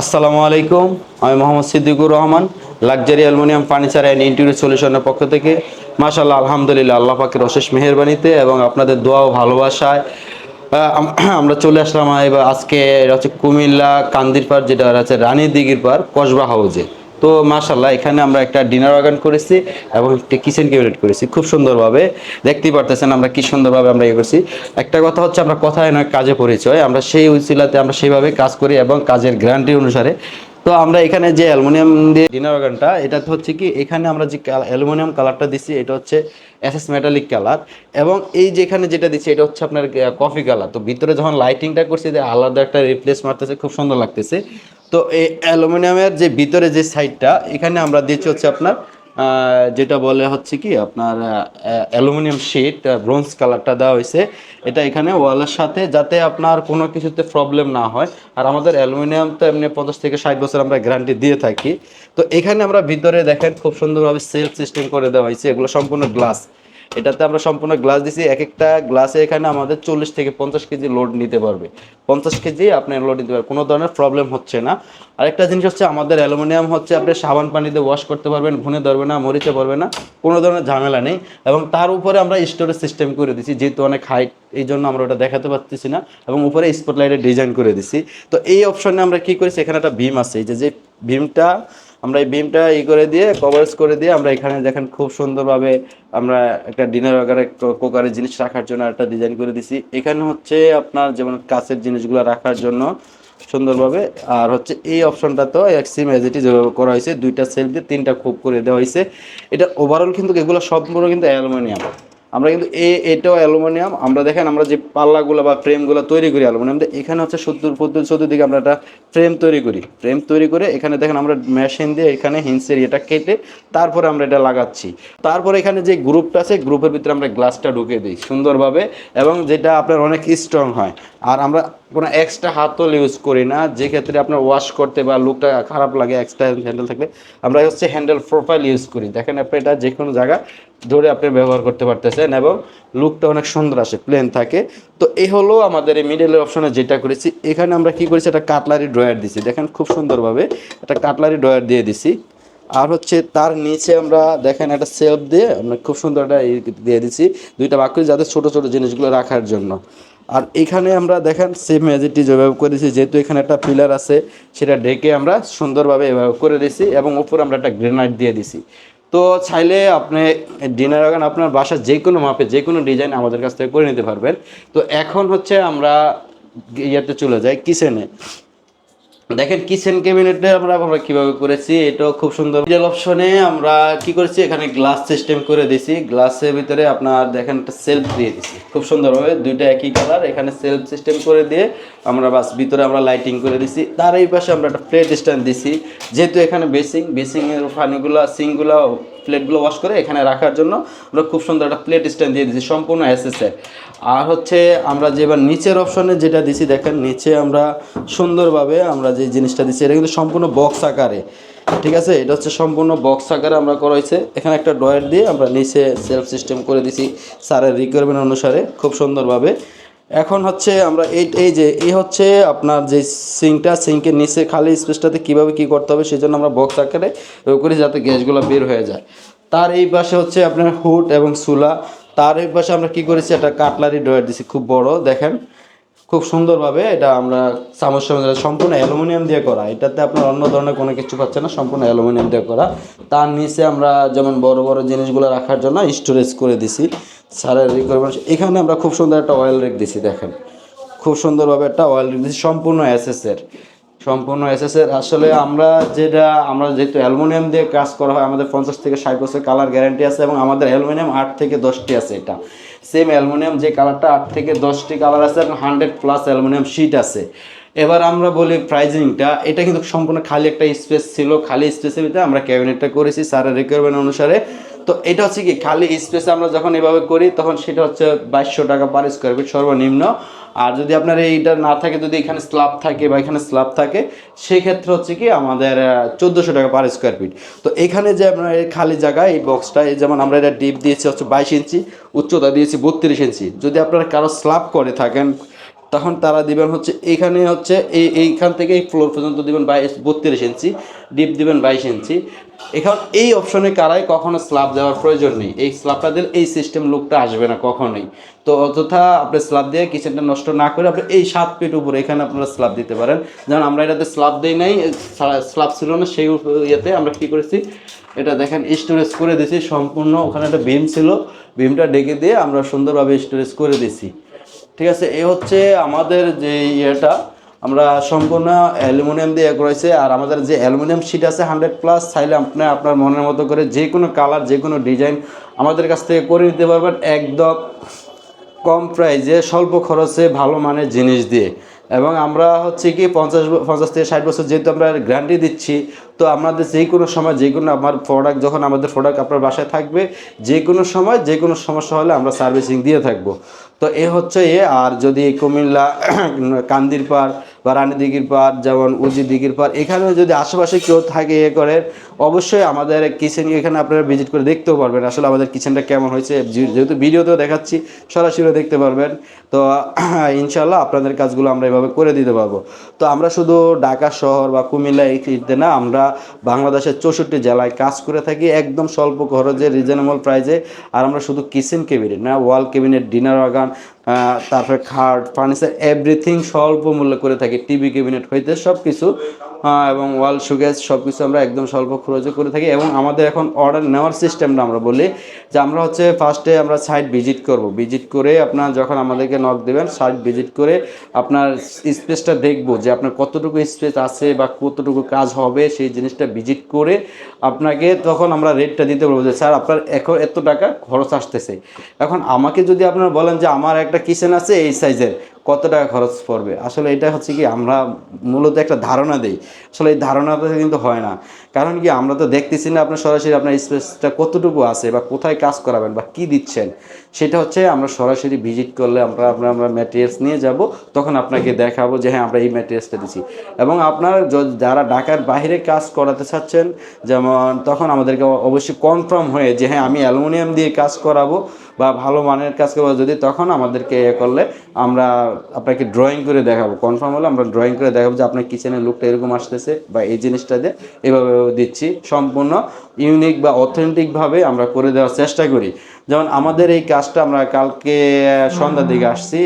আসসালামু আলাইকুম। আমি Mohammad Siddiqur Rahman, luxury aluminium furniture and interior সলিউশনের পক্ষ থেকে। মাশাআল্লাহ, আলহামদুলিল্লাহ, আল্লাহ পাকের অশেষ মেহেরবানিতে এবং আপনাদের দোয়া ও ভালোবাসায় আমরা চলে আসলাম। এবার আজকে এটা হচ্ছে কুমিল্লা কান্দিরপাড়, যেটা হচ্ছে রানী দিঘির পাড় কসবা হাউজে। তো মাশাআল্লাহ, এখানে আমরা একটা ডিনার অর্গান করেছি এবং একটা কিচেন ক্যাবিনেট করেছি খুব সুন্দরভাবে। দেখতেই পারতেছেন আমরা কি সুন্দরভাবে আমরা ইয়ে করছি। একটা কথা হচ্ছে, আমরা কথায় নয় কাজে পরিচয়, আমরা সেই উসিলাতে আমরা সেইভাবে কাজ করি এবং কাজের গ্যারান্টি অনুসারে। তো আমরা এখানে যে অ্যালুমিনিয়াম দিয়ে ডিনার অর্গানটা, এটা হচ্ছে কি, এখানে আমরা যে অ্যালুমিনিয়াম কালারটা দিচ্ছি এটা হচ্ছে এসএস মেটালিক কালার, এবং এই যে এখানে যেটা দিচ্ছি এটা হচ্ছে আপনার কফি কালার। তো ভিতরে যখন লাইটিংটা করছি, আলাদা একটা রিপ্লেস মারতেছে, খুব সুন্দর লাগতেছে। তো এই অ্যালুমিনিয়ামের যে ভিতরে যে সাইডটা, এখানে আমরা দিচ্ছি হচ্ছে আপনার যেটা বলে হচ্ছে কি আপনার অ্যালুমিনিয়াম শিট, ব্রোঞ্জ কালারটা দেওয়া হয়েছে। এটা এখানে ওয়ালের সাথে, যাতে আপনার কোনো কিছুতে প্রবলেম না হয়। আর আমাদের অ্যালুমিনিয়াম তো এমনি 50 থেকে 60 বছর আমরা গ্যারান্টি দিয়ে থাকি। তো এখানে আমরা ভিতরে দেখেন খুব সুন্দরভাবে সেলফ সিস্টেম করে দেওয়া হয়েছে, এগুলো সম্পূর্ণ গ্লাস। এটাতে আমরা সম্পূর্ণ গ্লাস দিছি। এক একটা গ্লাসে এখানে আমাদের 40 থেকে 50 কেজি লোড নিতে পারবে। 50 কেজি আপনি লোড নিতে পারবেন, কোনো ধরনের প্রবলেম হচ্ছে না। আরেকটা জিনিস হচ্ছে, আমাদের অ্যালুমিনিয়াম হচ্ছে আপনি সাবান পানিতে ওয়াশ করতে পারবেন, ঘুনে ধরবে না, মরিচে পড়বে না, কোনো ধরনের ঝামেলা নেই। এবং তার উপরে আমরা স্টোরেজ সিস্টেম করে দিছি, যেহেতু অনেক হাইট, এই জন্য আমরা ওটা দেখাতে পারতেছি না, এবং উপরে স্পটলাইটের ডিজাইন করে দিছি। তো এই অপশনে আমরা কি করেছি, এখানে একটা বিম আছে, এই যে বিমটা, আমরা এই বিমটা করে দিয়ে কভারেজ করে দিয়ে আমরা এখানে দেখেন খুব সুন্দরভাবে আমরা একটা ডিনার আকারে কুকারের জিনিস রাখার জন্য একটা ডিজাইন করে দিছি। এখানে হচ্ছে আপনার যেমন কাছের জিনিসগুলো রাখার জন্য সুন্দরভাবে। আর হচ্ছে এই অপশনটা তো সেম এজ ইট ইজ যেভাবে করা হয়েছে, দুইটা সেলফ দিয়ে 3টা খুব করে দেওয়া হয়েছে। এটা ওভারঅল কিন্তু এগুলো সম্পূর্ণ কিন্তু অ্যালুমিনিয়াম। আমরা কিন্তু এটাও অ্যালুমিনিয়াম। আমরা দেখেন আমরা যে পাল্লাগুলো বা ফ্রেমগুলো তৈরি করি অ্যালুমিনিয়াম দিয়ে, এখানে হচ্ছে 70 দিকে আমরা একটা ফ্রেম তৈরি করি। ফ্রেম তৈরি করে এখানে দেখেন আমরা মেশিন দিয়ে এখানে হিন্সের এটা কেটে তারপরে আমরা এটা লাগাচ্ছি। তারপরে এখানে যে গ্রুপটা আছে, গ্রুপের ভিতরে আমরা গ্লাসটা ঢুকিয়ে দিই সুন্দরভাবে, এবং যেটা আপনার অনেক স্ট্রং হয়। আর আমরা কোনো এক্সট্রা হাতল ইউজ করি না, যে ক্ষেত্রে আপনার ওয়াশ করতে বা লুকটা খারাপ লাগে এক্সট্রা হ্যান্ডেল থাকলে। আমরা হচ্ছে হ্যান্ডেল প্রোফাইল ইউজ করি, দেখেন আপনি এটা যে কোনো জায়গা ধরে আপনি ব্যবহার করতে পারতেছেন এবং লুকটা অনেক সুন্দর আসে, প্লেন থাকে। তো এই হলো আমাদের এই মিডলের অপশনে যেটা করেছি। এখানে আমরা কি করেছি, একটা কাটলারি ড্রয়ার দিছি, দেখেন খুব সুন্দরভাবে একটা কাটলারি ড্রয়ার দিয়ে দিছি। আর হচ্ছে তার নিচে আমরা দেখেন একটা সেলফ দিয়ে আমরা খুব সুন্দর একটা দিয়ে দিছি, দুইটা বাক্স, যাতে ছোট ছোট জিনিসগুলো রাখার জন্য। আর এখানে আমরা দেখেন সেম ম্যাজিকটি যেভাবে করেছি, যেহেতু এখানে একটা পিলার আছে, সেটা ঢেকে আমরা সুন্দরভাবে এভাবে করে দিছি, এবং উপরে আমরা একটা গ্রেনাইট দিয়ে দিছি। তো চাইলে আপনি ডিনার অর্গান আপনার বাসার যে কোনো মাপে যে কোনো ডিজাইন আমাদের কাছ থেকে করে নিতে পারবেন। তো এখন হচ্ছে আমরা ইয়েতে চলে যাই, কিচেনে। দেখেন কিচেন ক্যাবিনেটে আমরা কিভাবে করেছি, এটাও খুব সুন্দর। মিডল অপশনে আমরা কি করেছি, এখানে গ্লাস সিস্টেম করে দিছি। গ্লাসের ভিতরে আপনার দেখেন একটা সেলফ দিয়ে দিছি খুব সুন্দরভাবে, দুইটা একই কালার, এখানে সেলফ সিস্টেম করে দিয়ে আমরা বাস ভিতরে আমরা লাইটিং করে দিছি। তার এই পাশে আমরা একটা প্লেট স্ট্যান্ড দিছি, যেহেতু এখানে বেসিংয়ের পানিগুলো সিঙ্কগুলো প্লেটগুলো ওয়াশ করে এখানে রাখার জন্য আমরা খুব সুন্দর একটা প্লেট স্ট্যান্ড দিয়ে দিচ্ছি, সম্পূর্ণ এসএসের। আর হচ্ছে আমরা যে এবার নিচের অপশনে যেটা দিছি, দেখেন নিচে আমরা সুন্দরভাবে আমরা যে জিনিসটা দিচ্ছি, এটা কিন্তু সম্পূর্ণ বক্স আকারে, ঠিক আছে, এটা হচ্ছে সম্পূর্ণ বক্স আকারে আমরা করা হয়েছে। এখানে একটা ড্রয়ার দিয়ে আমরা নিচে সেলফ সিস্টেম করে দিছি স্যারের রিকোয়ারমেন্ট অনুসারে খুব সুন্দরভাবে। এখন হচ্ছে আমরা এই হচ্ছে আপনার যে সিঙ্কের নিচে খালি স্পেসটাতে কীভাবে কী করতে হবে, সেই জন্য আমরা বক্স আকারে করি, যাতে গ্যাসগুলো বের হয়ে যায়। তার এই পাশে হচ্ছে আপনার হুড এবং চুলা। তার এই পাশে আমরা কি করেছি, একটা কাটলারি ড্রয়ার দিছি খুব বড়, দেখেন খুব সুন্দরভাবে। এটা আমরা চামচ সম্পূর্ণ অ্যালুমিনিয়াম দিয়ে করা, এটাতে আপনার অন্য ধরনের কোনো কিছু পাচ্ছে না, সম্পূর্ণ অ্যালুমিনিয়াম দিয়ে করা। তার নিচে আমরা যেমন বড় বড় জিনিসগুলো রাখার জন্য স্টোরেজ করে দিছি স্যারের রিকোয়ারমেন্ট। এখানে আমরা খুব সুন্দর একটা অয়েল রেক দিছি, দেখেন খুব সুন্দরভাবে একটা অয়েল রেক দিছি, সম্পূর্ণ এসএসের, সম্পূর্ণ এসএসের। আসলে আমরা যেহেতু অ্যালুমিনিয়াম দিয়ে কাজ করা হয়, আমাদের 50 থেকে 60 বছর কালার গ্যারান্টি আছে, এবং আমাদের অ্যালুমিনিয়াম 8 থেকে 10টি আছে। এটা সেম অ্যালুমিনিয়াম যে কালারটা 8 থেকে 10টি কালার আছে, এবং 100+ অ্যালুমিনিয়াম শিট আছে। এবার আমরা বলি প্রাইজিংটা, এটা কিন্তু সম্পূর্ণ খালি একটা স্পেস ছিল, খালি স্পেসের ভিতরে আমরা ক্যাবিনেটটা করেছি স্যারের রিকোয়ারমেন্ট অনুসারে। তো এটা হচ্ছে কি, খালি স্পেসে আমরা যখন এভাবে করি তখন সেটা হচ্ছে 2200 টাকা পার স্কোয়ার ফিট সর্বনিম্ন। আর যদি আপনার এইটা না থাকে, যদি এখানে স্ল্যাব থাকে বা এখানে স্ল্যাব থাকে, সেই ক্ষেত্রে হচ্ছে কি আমাদের 1400 টাকা পার স্কোয়ার ফিট। তো এখানে যে আপনার এই খালি জায়গা, এই বক্সটা, এই যেমন আমরা এটা ডিপ দিয়েছি হচ্ছে 22 ইঞ্চি, উচ্চতা দিয়েছি 32 ইঞ্চি। যদি আপনারা কারো স্ল্যাব করে থাকেন তখন তারা দিবেন হচ্ছে এখানে হচ্ছে এইখান থেকে এই ফ্লোর পর্যন্ত দিবেন 32 ইঞ্চি, ডিপ দিবেন 22 ইঞ্চি। এখন এই অপশনে কারাই কখনো স্ল্যাব দেওয়ার প্রয়োজন নেই, এই স্ল্যাবটা দিলে এই সিস্টেম লুকটা আসবে না কখনোই। তো অযথা আপনি স্ল্যাব দিয়ে কিচেনটা নষ্ট না করে আপনি এই 7 ফিট উপরে এখানে আপনারা স্ল্যাব দিতে পারেন। যেমন আমরা এটাতে স্ল্যাব দেই নাই, স্ল্যাব ছিল না, সেই ইয়েতে আমরা কী করেছি, এটা দেখেন স্টোরেজ করে দিয়েছি সম্পূর্ণ। ওখানে একটা বিম ছিল, বিমটা ডেকে দিয়ে আমরা সুন্দরভাবে স্টোরেজ করে দিয়েছি। ঠিক আছে, এই হচ্ছে আমাদের যে ইয়েটা আমরা সম্পূর্ণ অ্যালুমিনিয়াম দিয়ে করেছি। আর আমাদের যে অ্যালুমিনিয়াম শিট আছে 100+, চাইলে আপনি আপনার মনের মতো করে যে কোনো কালার, যে কোনো ডিজাইন আমাদের কাছ থেকে করে নিতে পারবেন একদম কম প্রাইসে, স্বল্প খরচে, ভালো মানের জিনিস দিয়ে। এবং আমরা হচ্ছে কি 50 থেকে 60 বছর যেহেতু আমরা গ্যারান্টি দিচ্ছি, তো আমাদের যে কোনো সময় যে কোনো আমার প্রোডাক্ট, যখন আমাদের প্রোডাক্ট আপনার বাসায় থাকবে, যে কোনো সময় যে কোনো সমস্যা হলে আমরা সার্ভিসিং দিয়ে থাকবো। তো এ হচ্ছে আর যদি কুমিল্লা কান্দির পাড় বা রানীদিঘির পাড়, যেমন উজি দিঘির পাড়, এখানেও যদি আশেপাশে কেউ থাকে করে, অবশ্যই আমাদের কিচেন এখানে আপনারা ভিজিট করে দেখতেও পারবেন আসলে আমাদের কিচেনটা কেমন হয়েছে। যেহেতু ভিডিওতেও দেখাচ্ছি, সরাসরিও দেখতে পারবেন। তো ইনশাল্লাহ আপনাদের কাজগুলো আমরা এভাবে করে দিতে পারবো। তো আমরা শুধু ঢাকা শহর বা কুমিল্লা এইতে না, আমরা বাংলাদেশের 64 জেলায় কাজ করে থাকি একদম স্বল্প খরচে, রিজনেবল প্রাইসে। আর আমরা শুধু কিচেন ক্যাবিনেট না, ওয়াল ক্যাবিনেট, ডিনার অর্গান, তারপরে খাট, ফার্নিচার, এভরিথিং স্বল্প মূল্য করে থাকি। টিভি ক্যাবিনেট হইতে সব কিছু এবং ওয়াল শোকেস সব কিছু আমরা একদম স্বল্প খরচে করে থাকি। এবং আমাদের এখন অর্ডার নেওয়ার সিস্টেমটা আমরা বলি যে আমরা হচ্ছে ফার্স্টে আমরা সাইট ভিজিট করব, ভিজিট করে আপনার যখন আমাদেরকে নক দেবেন, সাইট ভিজিট করে আপনার স্পেসটা দেখব যে আপনার কতটুকু স্পেস আছে বা কতটুকু কাজ হবে, সেই জিনিসটা ভিজিট করে আপনাকে তখন আমরা রেটটা দিতে বলবো যে স্যার আপনার এখন এত টাকা খরচ আসতেছে। এখন আমাকে যদি আপনারা বলেন যে আমার একটা কিচেন আছে এই সাইজের, কত টাকা খরচ পড়বে, আসলে এটা হচ্ছে কি আমরা মূলত একটা ধারণা দিই, আসলে এই ধারণাটা কিন্তু হয় না। কারণ কি আমরা তো দেখতেছি না আপনার সরাসরি আপনার স্পেসটা কতটুকু আছে বা কোথায় কাজ করাবেন বা কী দিচ্ছেন, সেটা হচ্ছে আমরা সরাসরি ভিজিট করলে আমরা ম্যাটেরিয়ালস নিয়ে যাব, তখন আপনাকে দেখাবো যে হ্যাঁ আমরা এই ম্যাটেরিয়ালসটা দিচ্ছি। এবং আপনার যারা ঢাকার বাইরে কাজ করাতে চাচ্ছেন, যেমন তখন আমাদেরকে অবশ্যই কনফার্ম হয়ে যে হ্যাঁ আমি অ্যালুমিনিয়াম দিয়ে কাজ করাবো বা ভালো মানের কাজ করবো, যদি তখন আমাদেরকে করলে আমরা আপনাকে ড্রয়িং করে দেখাবো। কনফার্ম হলে আমরা ড্রয়িং করে দেখাবো যে আপনার কিচেনের লুকটা এরকম আসতেছে বা এই জিনিসটা দিয়ে এভাবে দিচ্ছি। সম্পূর্ণ ইউনিক বা অথেন্টিকভাবে আমরা করে দেওয়ার চেষ্টা করি। যেমন আমাদের এই কাজটা আমরা কালকে সন্ধ্যার দিকে আসছি,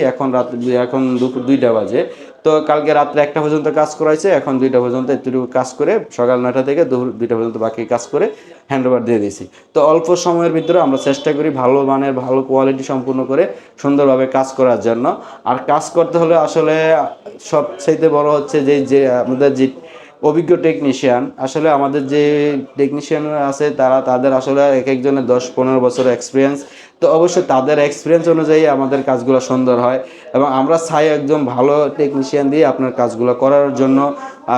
এখন দুপুর 2টা বাজে। তো কালকে রাত্রে 1টা পর্যন্ত কাজ করাইছে, এখন 2টা পর্যন্ত একটু কাজ করে সকাল 9টা থেকে দুপুর 2টা পর্যন্ত বাকি কাজ করে হ্যান্ডওভার দিয়ে দিয়েছি। তো অল্প সময়ের ভিতরে আমরা চেষ্টা করি ভালো মানের, ভালো কোয়ালিটি সম্পূর্ণ করে সুন্দরভাবে কাজ করার জন্য। আর কাজ করতে হলে আসলে সবচাইতে বড় হচ্ছে যে আমাদের যে অভিজ্ঞ টেকনিশিয়ান, আসলে আমাদের যে টেকনিশিয়ান আছে তাদের আসলে এক একজনের 10-15 বছর এক্সপিরিয়েন্স। তো অবশ্যই তাদের এক্সপিরিয়েন্স অনুযায়ী আমাদের কাজগুলো সুন্দর হয়। এবং আমরা চাই একজন ভালো টেকনিশিয়ান দিয়ে আপনার কাজগুলো করার জন্য,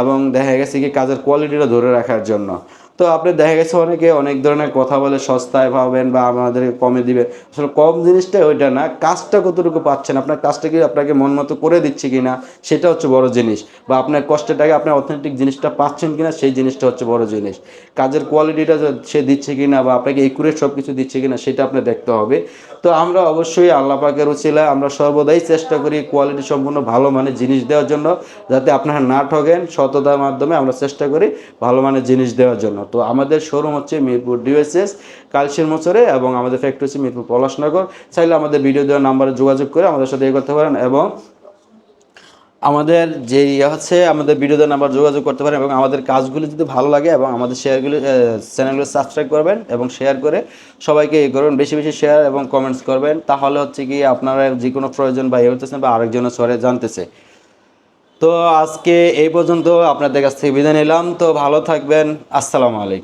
এবং দেখা গেছে কি কাজের কোয়ালিটিটা ধরে রাখার জন্য। তো আপনি দেখা গেছে অনেকে অনেক ধরনের কথা বলে সস্তায় পাবেন বা আমাদের কমে দিবে, আসলে কম জিনিসটা ওইটা না, কাজটা কতটুকু পাচ্ছেন, আপনার কাজটা কি আপনাকে মন মতো করে দিচ্ছে কি না, সেটা হচ্ছে বড় জিনিস। বা আপনার কষ্টের টাকা আপনার অথেন্টিক জিনিসটা পাচ্ছেন কি না, সেই জিনিসটা হচ্ছে বড় জিনিস। কাজের কোয়ালিটিটা সে দিচ্ছে কি না বা আপনাকে একুরেট সব কিছু দিচ্ছে কি না, সেটা আপনি দেখতে হবে। তো আমরা অবশ্যই আল্লাহ পাকের উছিলায় আমরা সর্বদাই চেষ্টা করি কোয়ালিটি সম্পূর্ণ ভালো মানের জিনিস দেওয়ার জন্য, যাতে আপনারা না ঠকেন। সততার মাধ্যমে আমরা চেষ্টা করি ভালো মানের জিনিস দেওয়ার জন্য। তো আমাদের শোরুম হচ্ছে মিরপুর ডিওএসএস কালশির মোচরে, এবং আমাদের ফ্যাক্টরি হচ্ছে মিরপুর পলাশনগর। চাইলে আমাদের ভিডিও দেওয়ার নাম্বারে যোগাযোগ করে আমাদের সাথে করতে পারেন, এবং আমাদের যে হচ্ছে আমাদের ভিডিওতে নাম্বার যোগাযোগ করতে পারেন। এবং আমাদের কাজগুলি যদি ভালো লাগে এবং আমাদের চ্যানেলগুলো সাবস্ক্রাইব করবেন এবং শেয়ার করে সবাইকে করবেন, বেশি বেশি শেয়ার এবং কমেন্টস করবেন, তাহলে হচ্ছে কি আপনারা যে কোনো প্রয়োজন বা হতেছেন বা আরেকজনের সরে জানতেছে। তো আজকে এই পর্যন্ত আপনাদের কাছ থেকে বিদায় নিলাম। তো ভালো থাকবেন, আসসালামু আলাইকুম।